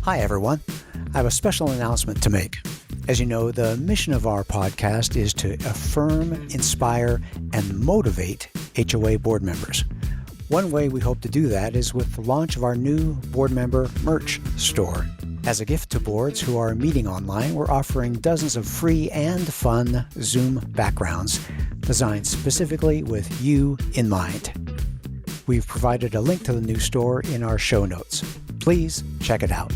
Hi, everyone. I have a special announcement to make. As you know, the mission of our podcast is to affirm, inspire, and motivate HOA board members. One way we hope to do that is with the launch of our new board member merch store. As a gift to boards who are meeting online, we're offering dozens of free and fun Zoom backgrounds designed specifically with you in mind. We've provided a link to the new store in our show notes. Please check it out.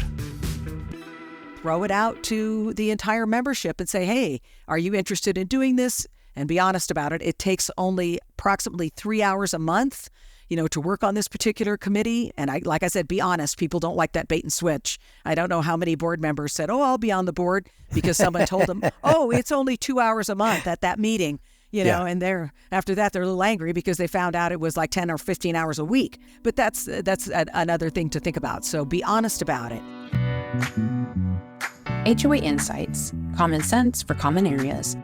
Throw it out to the entire membership and say, hey, are you interested in doing this? And be honest about it. It takes only approximately 3 hours a month, to work on this particular committee. And like I said, be honest. People don't like that bait and switch. I don't know how many board members said, oh, I'll be on the board because someone told them, oh, it's only 2 hours a month at that meeting, and after that, they're a little angry because they found out it was like 10 or 15 hours a week. But that's another thing to think about. So be honest about it. HOA Insights, common sense for common areas,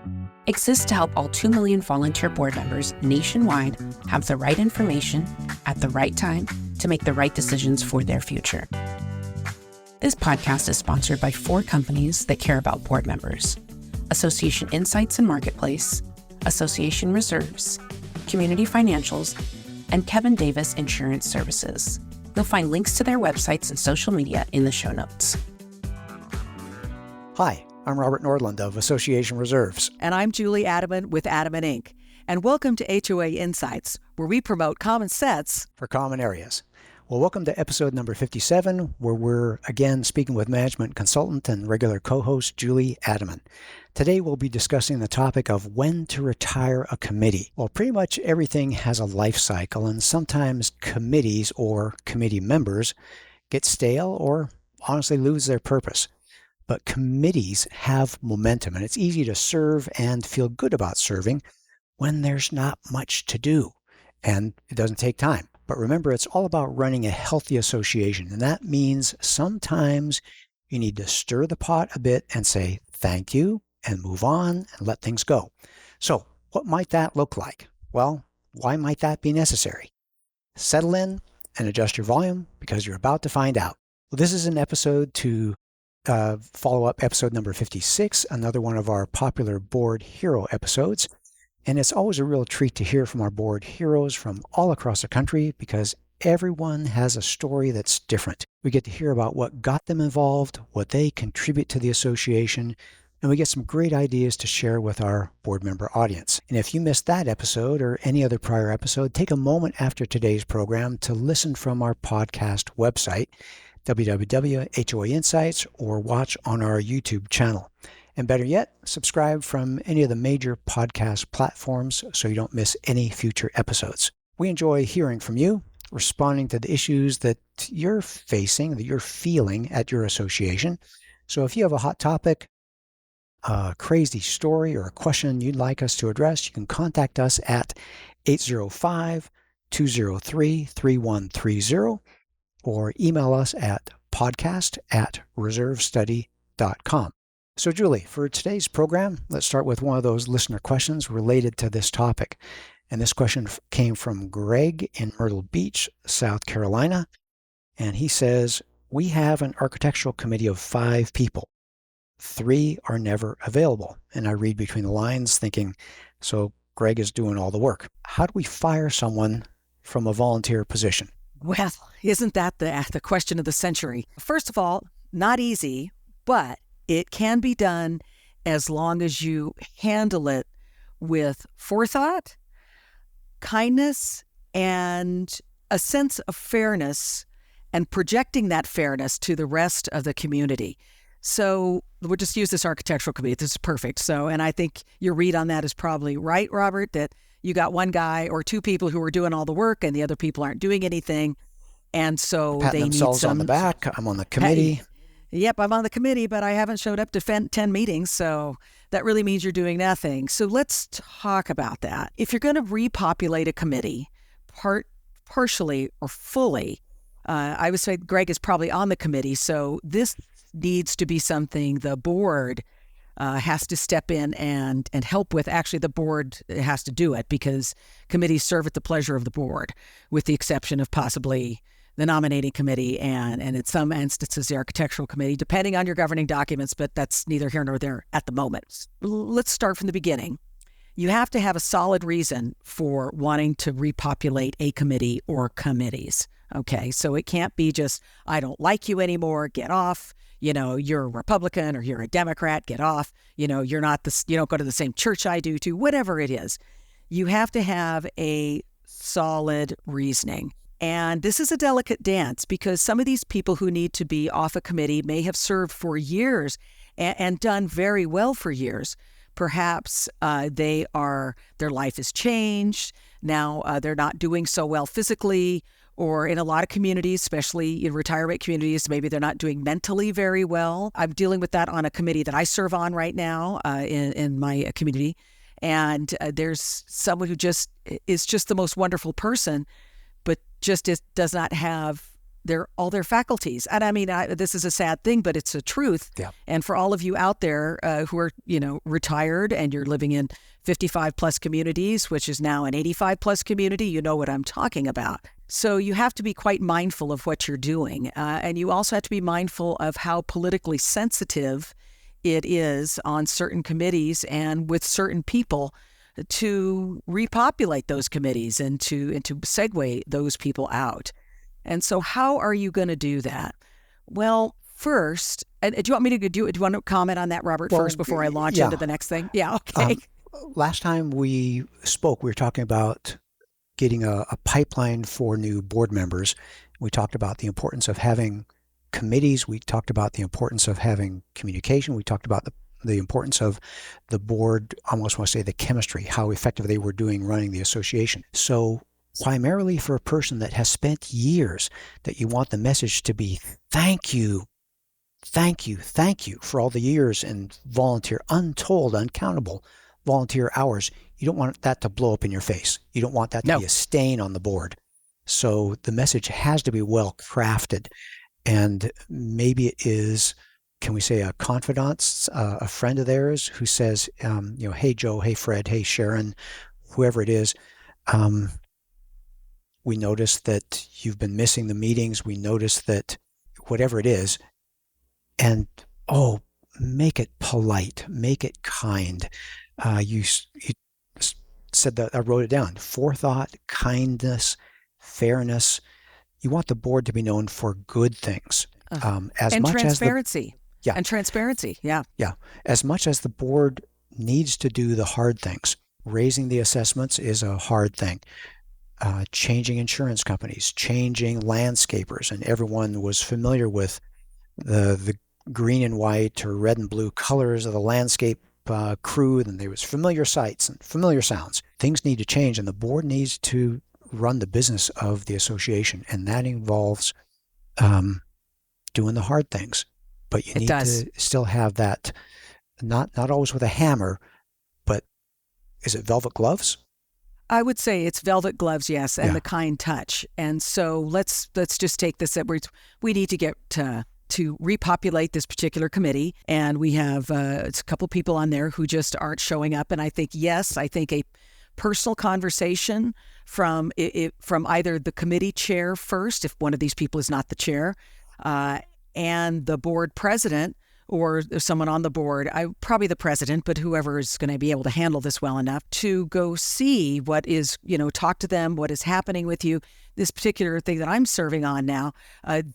exists to help all 2 million volunteer board members nationwide have the right information at the right time to make the right decisions for their future. This podcast is sponsored by 4 companies that care about board members: Association Insights and Marketplace, Association Reserves, Community Financials, and Kevin Davis Insurance Services. You'll find links to their websites and social media in the show notes. Hi, I'm Robert Nordland of Association Reserves. And I'm Julie Adaman with Adaman Inc. And welcome to HOA Insights, where we promote common sense for common areas. Well, welcome to episode number 57, where we're again speaking with management consultant and regular co-host Julie Adaman. Today we'll be discussing the topic of when to retire a committee. Well, pretty much everything has a life cycle, and sometimes committees or committee members get stale or honestly lose their purpose. But committees have momentum, and it's easy to serve and feel good about serving when there's not much to do, and it doesn't take time. But remember, it's all about running a healthy association, and that means sometimes you need to stir the pot a bit and say thank you and move on and let things go. So what might that look like? Well, why might that be necessary? Settle in and adjust your volume because you're about to find out. Well, this is an episode to follow up episode number 56, another one of our popular Board Hero episodes. And it's always a real treat to hear from our board heroes from all across the country because everyone has a story that's different. We get to hear about what got them involved, what they contribute to the association, and we get some great ideas to share with our board member audience. And if you missed that episode or any other prior episode, take a moment after today's program to listen from our podcast website, www.HOA Insights, or watch on our YouTube channel. And better yet, subscribe from any of the major podcast platforms so you don't miss any future episodes. We enjoy hearing from you, responding to the issues that you're facing, that you're feeling at your association. So if you have a hot topic, a crazy story, or a question you'd like us to address, you can contact us at 805-203-3130 or email us at podcast@reservestudy.com. So Julie, for today's program, let's start with one of those listener questions related to this topic. And this question came from Greg in Myrtle Beach, South Carolina. And he says, we have an architectural committee of 5 people. 3 are never available. And I read between the lines thinking, so Greg is doing all the work. How do we fire someone from a volunteer position? Well, isn't that the question of the century? First of all, not easy, but it can be done as long as you handle it with forethought, kindness, and a sense of fairness, and projecting that fairness to the rest of the community. So we'll just use this architectural committee. This is perfect. So, and I think your read on that is probably right, Robert, that you got one guy or 2 people who are doing all the work and the other people aren't doing anything. And so patting they themselves need some... on the back. I'm on the committee. Yep, I'm on the committee, but I haven't showed up to 10 meetings. So that really means you're doing nothing. So let's talk about that. If you're going to repopulate a committee, partially or fully, I would say Greg is probably on the committee. So this needs to be something the board has to step in and help with. Actually, the board has to do it because committees serve at the pleasure of the board, with the exception of possibly the nominating committee and in some instances the architectural committee, depending on your governing documents, but that's neither here nor there at the moment. Let's start from the beginning. You have to have a solid reason for wanting to repopulate a committee or committees. Okay, so it can't be just, I don't like you anymore, get off. You're a Republican or you're a Democrat, get off. You don't go to the same church I do too, whatever it is. You have to have a solid reasoning. And this is a delicate dance because some of these people who need to be off a committee may have served for years and done very well for years. Perhaps their life has changed. Now they're not doing so well physically, or in a lot of communities, especially in retirement communities, maybe they're not doing mentally very well. I'm dealing with that on a committee that I serve on right now in my community. And there's someone who is just the most wonderful person, but does not have all their faculties. And I mean, this is a sad thing, but it's a truth. Yeah. And for all of you out there who are, retired and you're living in 55 plus communities, which is now an 85 plus community, you know what I'm talking about. So you have to be quite mindful of what you're doing. And you also have to be mindful of how politically sensitive it is on certain committees and with certain people to repopulate those committees and to segue those people out. And so how are you going to do that? Well, first, do you want me to do you want to comment on that, Robert, first before I launch into the next thing? Yeah, okay. Last time we spoke, we were talking about getting a pipeline for new board members. We talked about the importance of having committees. We talked about the importance of having communication. We talked about the importance of the board, I almost want to say the chemistry, how effective they were doing running the association. So primarily for a person that has spent years, that you want the message to be thank you for all the years and untold, uncountable volunteer hours. You don't want that to blow up in your face. You don't want that to be a stain on the board. So the message has to be well crafted. And maybe it is, can we say, a confidant, a friend of theirs who says, hey, Joe, hey, Fred, hey, Sharon, whoever it is, we noticed that you've been missing the meetings. We noticed that whatever it is, and make it polite, make it kind. You said that, I wrote it down: forethought, kindness, fairness. You want the board to be known for good things, and transparency. And transparency. Yeah. As much as the board needs to do the hard things, raising the assessments is a hard thing. Changing insurance companies, changing landscapers, and everyone was familiar with the green and white or red and blue colors of the landscape crew, and there was familiar sights and familiar sounds. Things need to change, and the board needs to run the business of the association, and that involves doing the hard things. But you need to still have that, not always with a hammer, but is it velvet gloves? I would say it's velvet gloves, yes, and the kind touch. And so let's just take this that we need to get to repopulate this particular committee, and we have it's a couple people on there who just aren't showing up. And I think a personal conversation from either the committee chair first, if one of these people is not the chair, and the board president, or someone on the board, probably the president, but whoever is going to be able to handle this well enough to go see what is, talk to them, what is happening with you. This particular thing that I'm serving on now,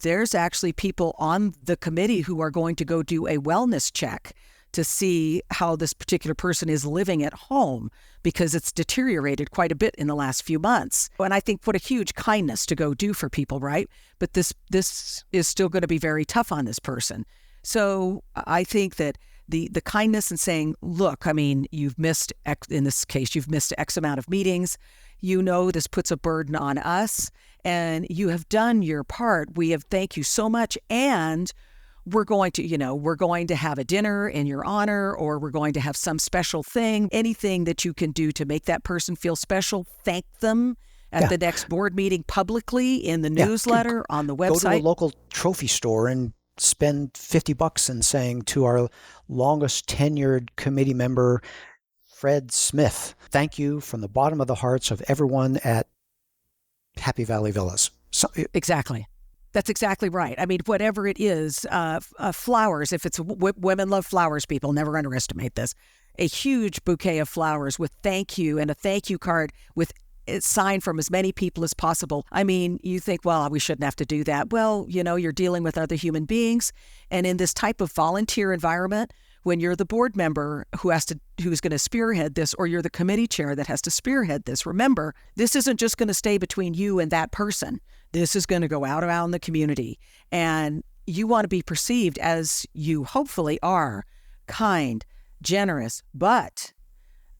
there's actually people on the committee who are going to go do a wellness check to see how this particular person is living at home, because it's deteriorated quite a bit in the last few months. And I think what a huge kindness to go do for people, right? But this is still going to be very tough on this person. So I think that the kindness and saying, look, I mean, in this case, you've missed X amount of meetings. This puts a burden on us, and you have done your part. Thank you so much. And we're going to have a dinner in your honor, or we're going to have some special thing, anything that you can do to make that person feel special. Thank them at the next board meeting publicly, in the newsletter, on the website. Go to a local trophy store and spend $50 and saying to our longest tenured committee member, Fred Smith, thank you from the bottom of the hearts of everyone at Happy Valley Villas. Exactly. That's exactly right. I mean, whatever it is, flowers, if it's women love flowers, people never underestimate this. A huge bouquet of flowers with thank you and a thank you card with it signed from as many people as possible. I mean, you think, well, we shouldn't have to do that. Well, you're dealing with other human beings. And in this type of volunteer environment, when you're the board member who's going to spearhead this, or you're the committee chair that has to spearhead this, remember, this isn't just going to stay between you and that person. This is going to go out around the community. And you want to be perceived as you hopefully are, kind, generous, but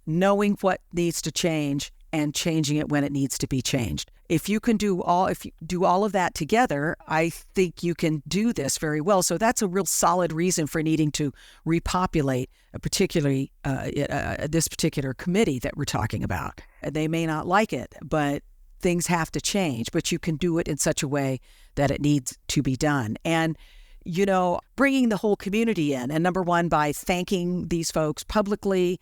knowing what needs to change and changing it when it needs to be changed. If you do all of that together, I think you can do this very well. So that's a real solid reason for needing to repopulate, particularly this particular committee that we're talking about. They may not like it, but things have to change. But you can do it in such a way that it needs to be done. And bringing the whole community in. And number one, by thanking these folks publicly,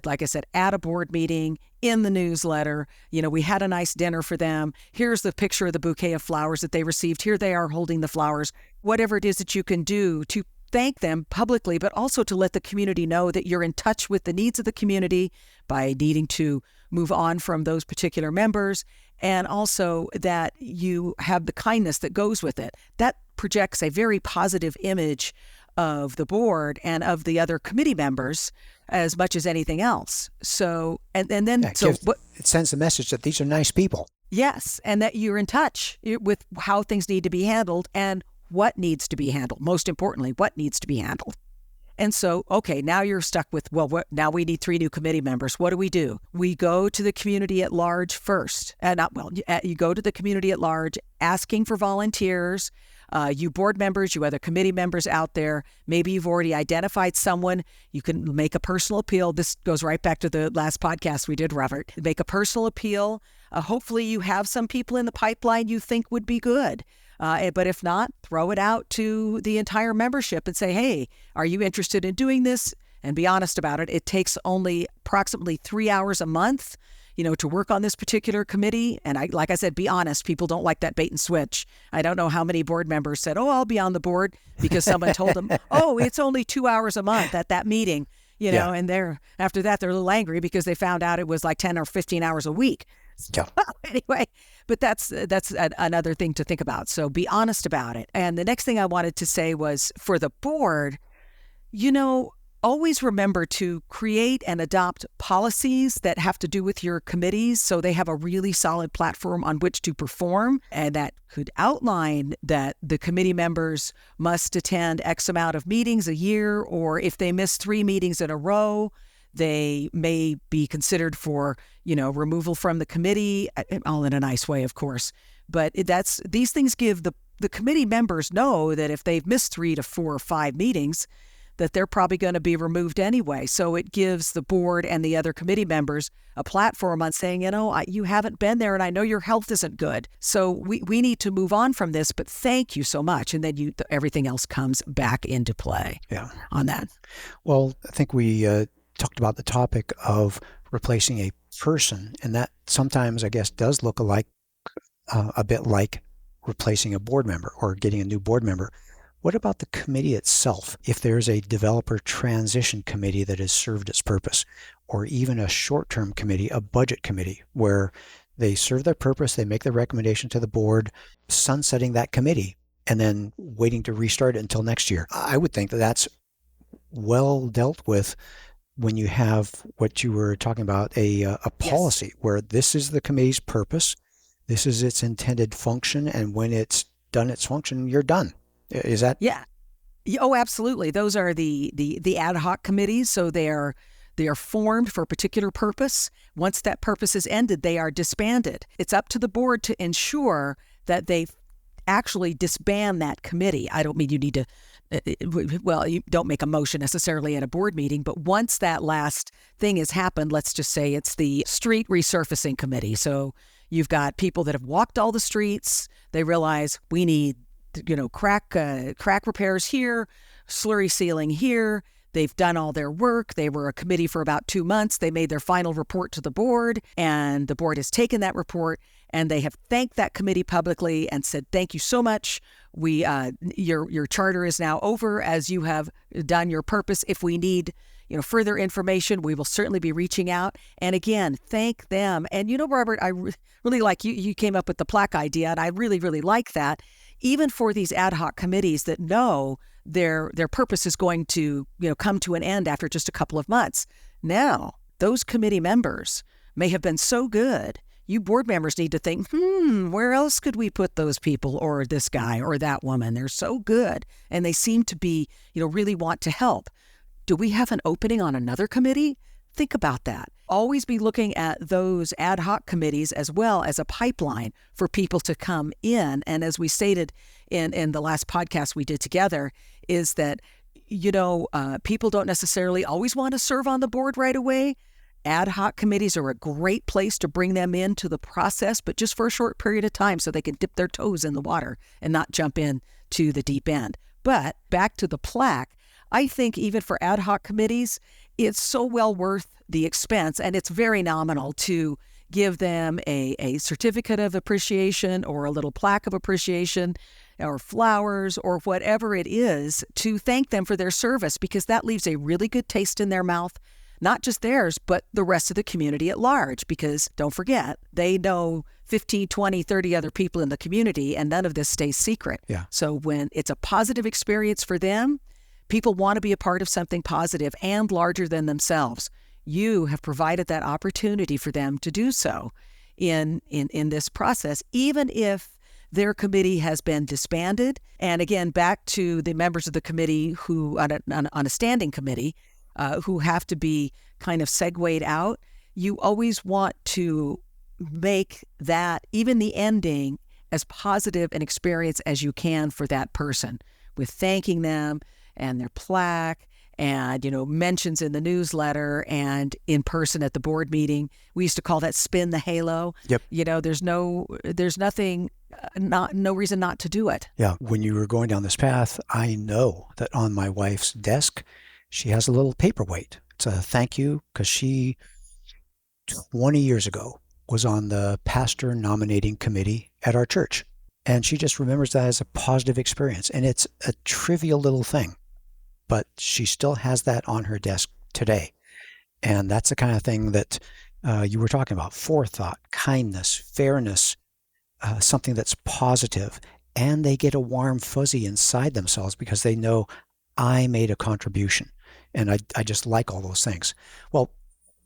like I said, at a board meeting, in the newsletter. We had a nice dinner for them. Here's the picture of the bouquet of flowers that they received. Here they are holding the flowers. Whatever it is that you can do to thank them publicly, but also to let the community know that you're in touch with the needs of the community by needing to move on from those particular members, and also that you have the kindness that goes with it. That projects a very positive image of the board and of the other committee members as much as anything else. So, it sends a message that these are nice people. Yes, and that you're in touch with how things need to be handled and what needs to be handled. Most importantly, what needs to be handled. And so, okay, now you're stuck with, now we need 3 new committee members. What do? We go to the community at large first. You go to the community at large asking for volunteers. You board members, you other committee members out there, maybe you've already identified someone. You can make a personal appeal. This goes right back to the last podcast we did, Robert. Make a personal appeal. Hopefully you have some people in the pipeline you think would be good. But if not, throw it out to the entire membership and say, hey, are you interested in doing this? And be honest about it. It takes only approximately 3 hours a month, to work on this particular committee. And like I said, be honest. People don't like that bait and switch. I don't know how many board members said, oh, I'll be on the board because someone told them, oh, it's only 2 hours a month at that meeting, and after that, they're a little angry because they found out it was like 10 or 15 hours a week. Yeah. Anyway, but that's another thing to think about. So be honest about it. And the next thing I wanted to say was for the board, always remember to create and adopt policies that have to do with your committees so they have a really solid platform on which to perform, and that could outline that the committee members must attend X amount of meetings a year, or if they miss 3 meetings in a row, they may be considered for, removal from the committee, all in a nice way, of course. But these things give the committee members know that if they've missed 3 to 4 or 5 meetings, that they're probably going to be removed anyway. So it gives the board and the other committee members a platform on saying, you haven't been there and I know your health isn't good. So we need to move on from this, but thank you so much. And then everything else comes back into play on that. Well, I think we talked about the topic of replacing a person, and that sometimes, I guess, does look a bit like replacing a board member or getting a new board member. What about the committee itself? If there's a developer transition committee that has served its purpose, or even a short-term committee, a budget committee, where they serve their purpose, they make the recommendation to the board, sunsetting that committee, and then waiting to restart it until next year. I would think that that's well dealt with when you have what you were talking about, a policy where this is the committee's purpose, this is its intended function, and when it's done its function, you're done. Is that? Yeah. Oh, absolutely. Those are the ad hoc committees. So they are formed for a particular purpose. Once that purpose is ended, they are disbanded. It's up to the board to ensure that they actually disband that committee. I don't mean you need to, you don't make a motion necessarily at a board meeting, but once that last thing has happened, let's just say it's the street resurfacing committee. So you've got people that have walked all the streets. They realize we need crack repairs here, slurry sealing here. They've done all their work. They were a committee for about 2 months. They made their final report to the board, and the board has taken that report and they have thanked that committee publicly and said, thank you so much. Your charter is now over as you have done your purpose. If we need further information, we will certainly be reaching out. And again, thank them. And Robert, I really like you came up with the plaque idea, and I really, really like that. Even for these ad hoc committees that know their purpose is going to come to an end after just a couple of months. Now, those committee members may have been so good. You board members need to think, where else could we put those people or this guy or that woman? They're so good, and they seem to be, really want to help. Do we have an opening on another committee? Think about that. Always be looking at those ad hoc committees as well as a pipeline for people to come in. And as we stated in the last podcast we did together, is that, people don't necessarily always want to serve on the board right away. Ad hoc committees are a great place to bring them into the process, but just for a short period of time so they can dip their toes in the water and not jump in to the deep end. But back to the plaque, I think even for ad hoc committees, it's so well worth the expense, and it's very nominal to give them a certificate of appreciation or a little plaque of appreciation or flowers or whatever it is to thank them for their service, because that leaves a really good taste in their mouth, not just theirs, but the rest of the community at large, because don't forget, they know 15, 20, 30 other people in the community, and none of this stays secret. Yeah. So when it's a positive experience for them, people want to be a part of something positive and larger than themselves. You have provided that opportunity for them to do so in this process, even if their committee has been disbanded. And again, back to the members of the committee who, on a standing committee, who have to be kind of segued out, you always want to make that, even the ending, as positive an experience as you can for that person, with thanking them and their plaque and, mentions in the newsletter and in person at the board meeting. We used to call that spin the halo. Yep. There's no reason not to do it. Yeah. When you were going down this path, I know that on my wife's desk, she has a little paperweight. It's a thank you, because she, 20 years ago, was on the pastor nominating committee at our church. And she just remembers that as a positive experience. And it's a trivial little thing, but she still has that on her desk today. And that's the kind of thing that you were talking about: forethought, kindness, fairness, something that's positive. And they get a warm fuzzy inside themselves because they know I made a contribution. And I just like all those things. Well,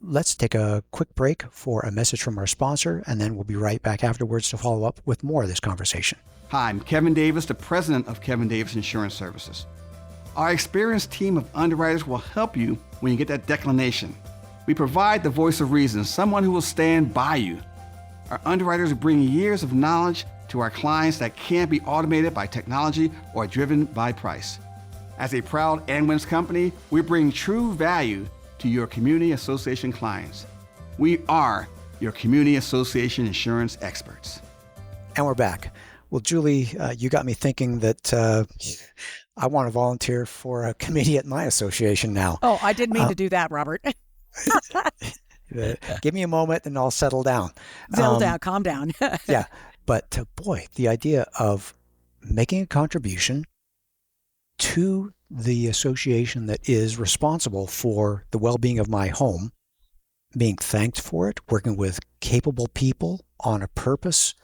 let's take a quick break for a message from our sponsor, and then we'll be right back afterwards to follow up with more of this conversation. Hi, I'm Kevin Davis, the president of Kevin Davis Insurance Services. Our experienced team of underwriters will help you when you get that declination. We provide the voice of reason, someone who will stand by you. Our underwriters bring years of knowledge to our clients that can't be automated by technology or driven by price. As a proud ANWINS company, we bring true value to your community association clients. We are your community association insurance experts. And we're back. Well, Julie, you got me thinking that I want to volunteer for a committee at my association now. Oh, I didn't mean to do that, Robert. Give me a moment and I'll settle down. Settle down, calm down. Yeah. But boy, the idea of making a contribution to the association that is responsible for the well-being of my home, being thanked for it, working with capable people on a purpose,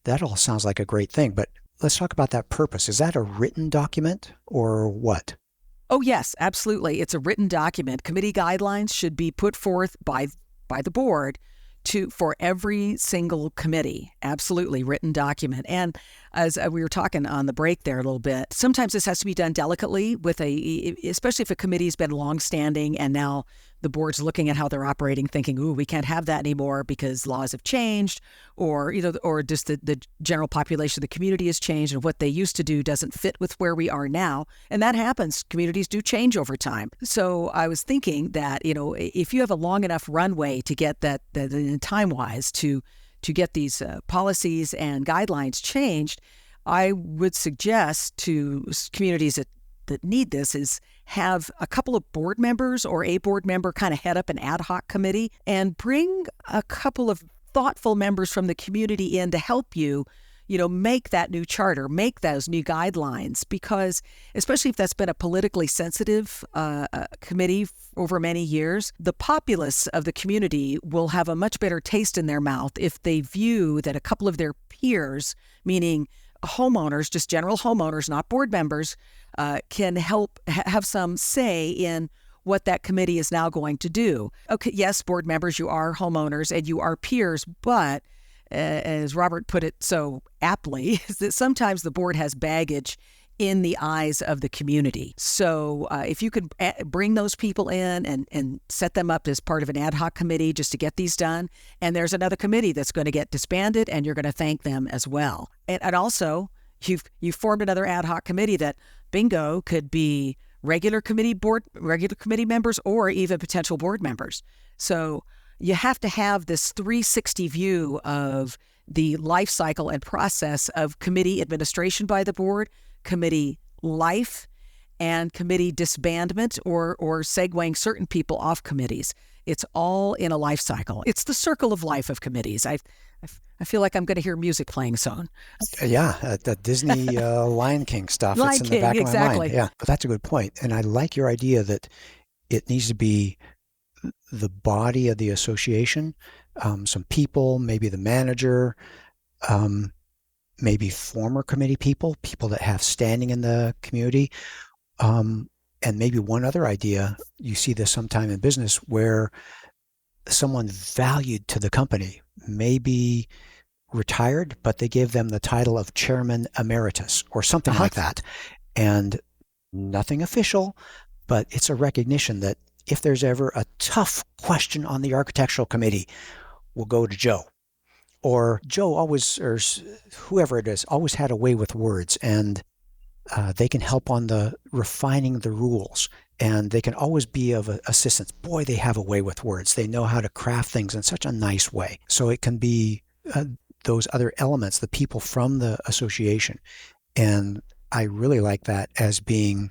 that all sounds like a great thing. But let's talk about that purpose. Is that a written document or what? Oh, yes, absolutely. It's a written document. Committee guidelines should be put forth by the board for every single committee. Absolutely, written document. And as we were talking on the break there a little bit, sometimes this has to be done delicately especially if a committee's been longstanding and now the board's looking at how they're operating, thinking, ooh, we can't have that anymore because laws have changed, or just the general population of the community has changed and what they used to do doesn't fit with where we are now. And that happens. Communities do change over time. So I was thinking that, if you have a long enough runway to get that time-wise to get these policies and guidelines changed, I would suggest to communities that need this is have a couple of board members or a board member kind of head up an ad hoc committee and bring a couple of thoughtful members from the community in to help you, make that new charter, make those new guidelines, because especially if that's been a politically sensitive committee over many years, the populace of the community will have a much better taste in their mouth if they view that a couple of their peers, meaning homeowners, just general homeowners, not board members, can help have some say in what that committee is now going to do. Okay, yes, board members, you are homeowners and you are peers, but as Robert put it so aptly, is that sometimes the board has baggage in the eyes of the community. So if you could bring those people in and set them up as part of an ad hoc committee just to get these done, and there's another committee that's going to get disbanded, and you're going to thank them as well. And also, you've formed another ad hoc committee that, bingo, could be regular committee members or even potential board members. So you have to have this 360 view of the life cycle and process of committee administration by the board, committee life, and committee disbandment or segueing certain people off committees. It's all in a life cycle. It's the circle of life of committees. I feel like I'm going to hear music playing soon. Yeah, the Disney Lion King stuff. Lion it's in King, the back exactly. of my mind. Yeah, but that's a good point. And I like your idea that it needs to be the body of the association, some people, maybe the manager, maybe former committee people that have standing in the community, and maybe one other idea. You see this sometime in business where someone valued to the company may be retired, but they give them the title of chairman emeritus or something like that. And nothing official, but it's a recognition that if there's ever a tough question on the architectural committee, we'll go to Joe. Or Joe always, or whoever it is, always had a way with words, and they can help on the refining the rules, and they can always be of assistance. Boy, they have a way with words. They know how to craft things in such a nice way. So it can be those other elements, the people from the association. And I really like that as being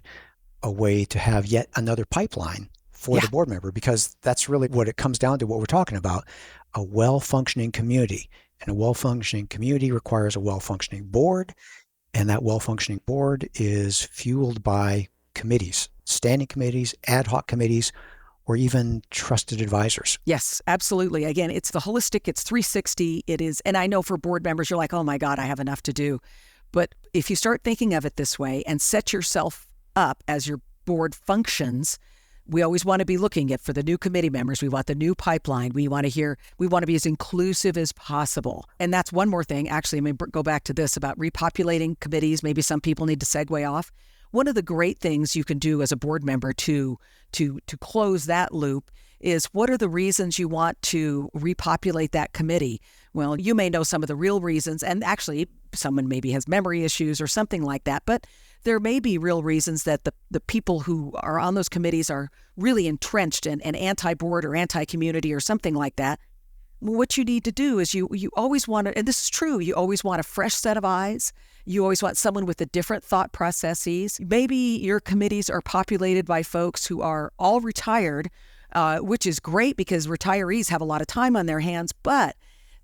a way to have yet another pipeline for the board member, because that's really what it comes down to, what we're talking about, a well-functioning community. And a well-functioning community requires a well-functioning board, and that well-functioning board is fueled by committees, standing committees, ad hoc committees, or even trusted advisors. Yes, absolutely. Again, it's the holistic, it's 360. It is, and I know for board members, you're like, oh my God, I have enough to do. But if you start thinking of it this way and set yourself up as your board functions, we always want to be looking at, for the new committee members, we want the new pipeline. We want to be as inclusive as possible. And that's one more thing. Actually, I mean, go back to this about repopulating committees. Maybe some people need to segue off. One of the great things you can do as a board member to close that loop is, what are the reasons you want to repopulate that committee? Well, you may know some of the real reasons, and actually someone maybe has memory issues or something like that, but there may be real reasons that the people who are on those committees are really entrenched and anti-board or anti-community or something like that. What you need to do is you always want to, and this is true, you always want a fresh set of eyes. You always want someone with a different thought processes. Maybe your committees are populated by folks who are all retired, which is great because retirees have a lot of time on their hands, but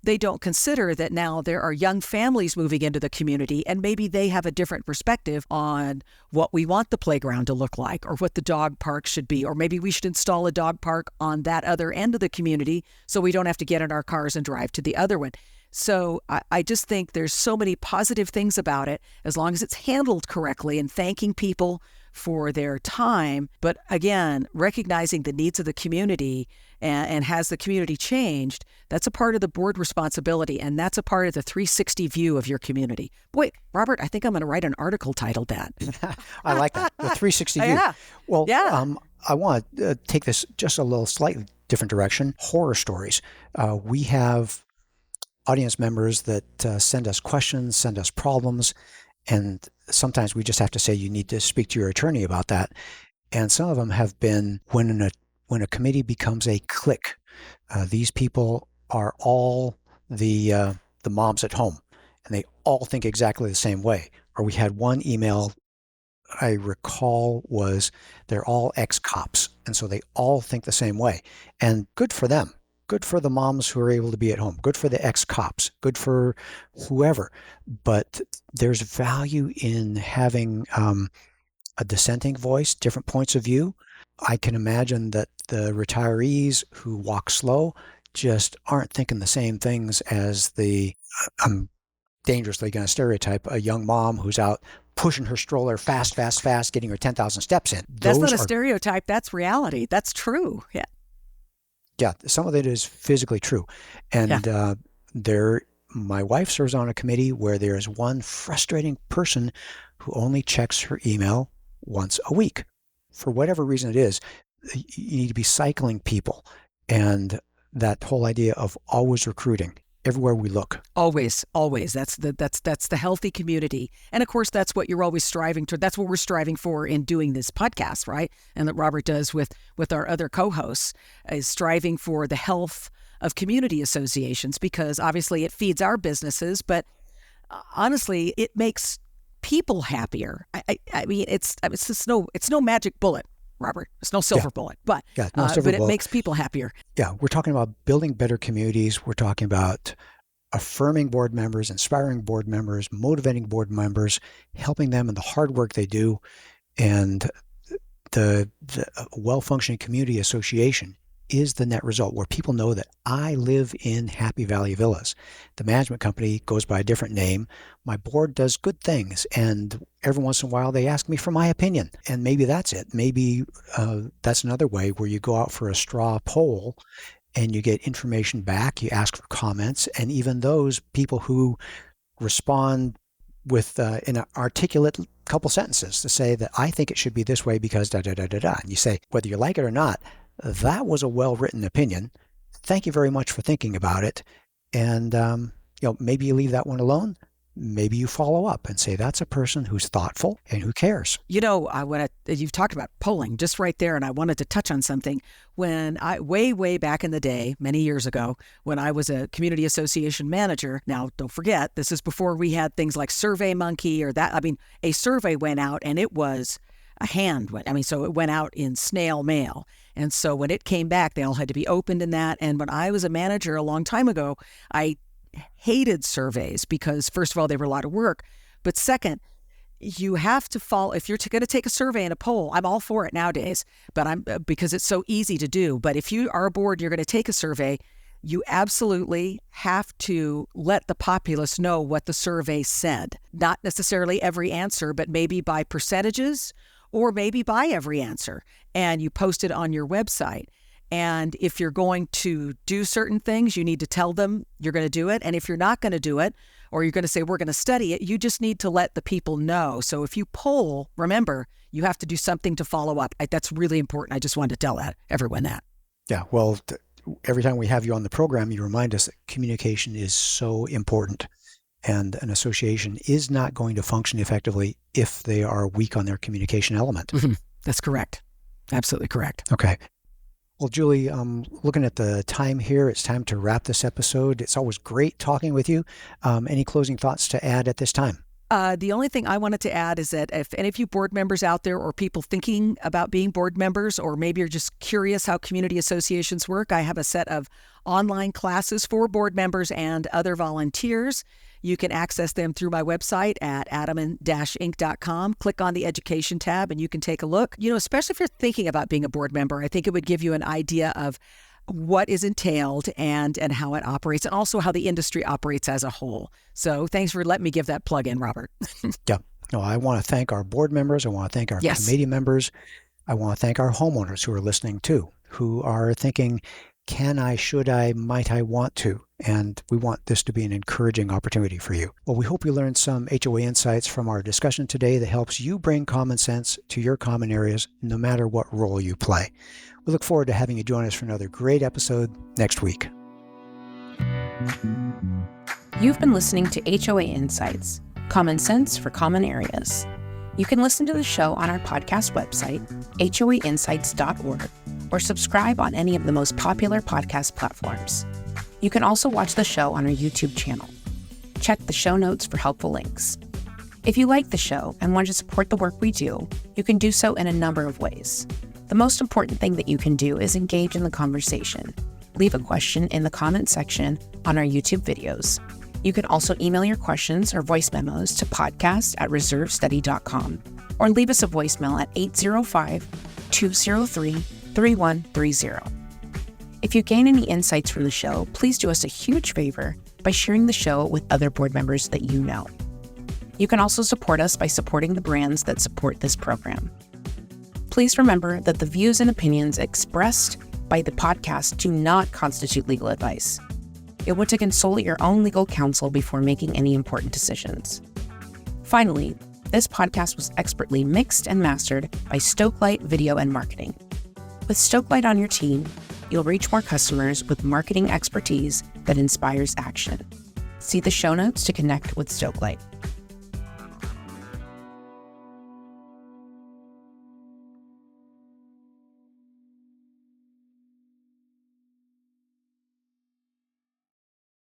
they don't consider that now there are young families moving into the community, and maybe they have a different perspective on what we want the playground to look like, or what the dog park should be, or maybe we should install a dog park on that other end of the community so we don't have to get in our cars and drive to the other one. So I just think there's so many positive things about it, as long as it's handled correctly and thanking people for their time. But again, recognizing the needs of the community, and has the community changed, that's a part of the board responsibility, and that's a part of the 360 view of your community. Boy, Robert, I think I'm going to write an article titled that. I like that, the 360 view. Yeah. Well, I want to take this just a little slightly different direction. Horror stories. We have audience members that send us questions, send us problems, and sometimes we just have to say, you need to speak to your attorney about that. And some of them have been when a committee becomes a clique. These people are all the moms at home, and they all think exactly the same way. Or we had one email I recall was, they're all ex-cops, and so they all think the same way. And good for them. good for the moms who are able to be at home, good for the ex-cops, good for whoever. But there's value in having a dissenting voice, different points of view. I can imagine that the retirees who walk slow just aren't thinking the same things as I'm dangerously going to stereotype, a young mom who's out pushing her stroller fast, getting her 10,000 steps in. That's not a stereotype. That's reality. That's true. Yeah. Yeah, some of it is physically true. And my wife serves on a committee where there is one frustrating person who only checks her email once a week. For whatever reason it is, you need to be cycling people. And that whole idea of always recruiting everywhere we look. Always. That's the healthy community. And of course, that's what you're always striving to. That's what we're striving for in doing this podcast, right? And that Robert does with our other co-hosts, is striving for the health of community associations, because obviously it feeds our businesses, but honestly, it makes people happier. I mean, it's no magic bullet, Robert. It's no silver bullet, but it makes people happier. Yeah, we're talking about building better communities. We're talking about affirming board members, inspiring board members, motivating board members, helping them in the hard work they do. And the well-functioning community association is the net result, where people know that I live in Happy Valley Villas. The management company goes by a different name. My board does good things, and every once in a while they ask me for my opinion. And maybe that's it. Maybe that's another way where you go out for a straw poll and you get information back, you ask for comments, and even those people who respond with in an articulate couple sentences to say that I think it should be this way because da-da-da-da-da. And you say, whether you like it or not, that was a well-written opinion. Thank you very much for thinking about it. And, maybe you leave that one alone. Maybe you follow up and say, that's a person who's thoughtful and who cares. You've talked about polling just right there, and I wanted to touch on something. When way back in the day, many years ago, when I was a community association manager, now don't forget, this is before we had things like SurveyMonkey or that. I mean, a survey went out and it was so it went out in snail mail. And so when it came back, they all had to be opened in that. And when I was a manager a long time ago, I hated surveys because, first of all, they were a lot of work. But second, you have to follow, if you're going to take a survey and a poll, I'm all for it nowadays, but because it's so easy to do. But if you are a board, you're going to take a survey, you absolutely have to let the populace know what the survey said. Not necessarily every answer, but maybe by percentages, or maybe by every answer, and you post it on your website. And if you're going to do certain things, you need to tell them you're going to do it. And if you're not going to do it, or you're going to say, we're going to study it, you just need to let the people know. So if you poll, remember, you have to do something to follow up. That's really important. I just wanted to tell everyone that. Yeah, well, every time we have you on the program, you remind us that communication is so important. And an association is not going to function effectively if they are weak on their communication element. Mm-hmm. That's correct. Absolutely correct. Okay. Well, Julie, looking at the time here, it's time to wrap this episode. It's always great talking with you. Any closing thoughts to add at this time? The only thing I wanted to add is that if any of you board members out there, or people thinking about being board members, or maybe you're just curious how community associations work, I have a set of online classes for board members and other volunteers. You can access them through my website at adaman-inc.com. Click on the education tab and you can take a look. Especially if you're thinking about being a board member, I think it would give you an idea of what is entailed and how it operates, and also how the industry operates as a whole. So thanks for letting me give that plug in, Robert. Yeah. No, I want to thank our board members. I want to thank our committee members. I want to thank our homeowners who are listening too, who are thinking, can I, should I, might I, want to? And we want this to be an encouraging opportunity for you. Well, we hope you learned some HOA insights from our discussion today that helps you bring common sense to your common areas, no matter what role you play. We look forward to having you join us for another great episode next week. You've been listening to HOA Insights, Common Sense for Common Areas. You can listen to the show on our podcast website, hoainsights.org, or subscribe on any of the most popular podcast platforms. You can also watch the show on our YouTube channel. Check the show notes for helpful links. If you like the show and want to support the work we do, you can do so in a number of ways. The most important thing that you can do is engage in the conversation. leave a question in the comment section on our YouTube videos. You can also email your questions or voice memos to podcast@reservestudy.com or leave us a voicemail at 805-203-3130. If you gain any insights from the show, please do us a huge favor by sharing the show with other board members that you know. You can also support us by supporting the brands that support this program. Please remember that the views and opinions expressed by the podcast do not constitute legal advice. You'll want to consult your own legal counsel before making any important decisions. Finally, this podcast was expertly mixed and mastered by Stokelight Video and Marketing. With Stokelight on your team, you'll reach more customers with marketing expertise that inspires action. See the show notes to connect with Stokelight.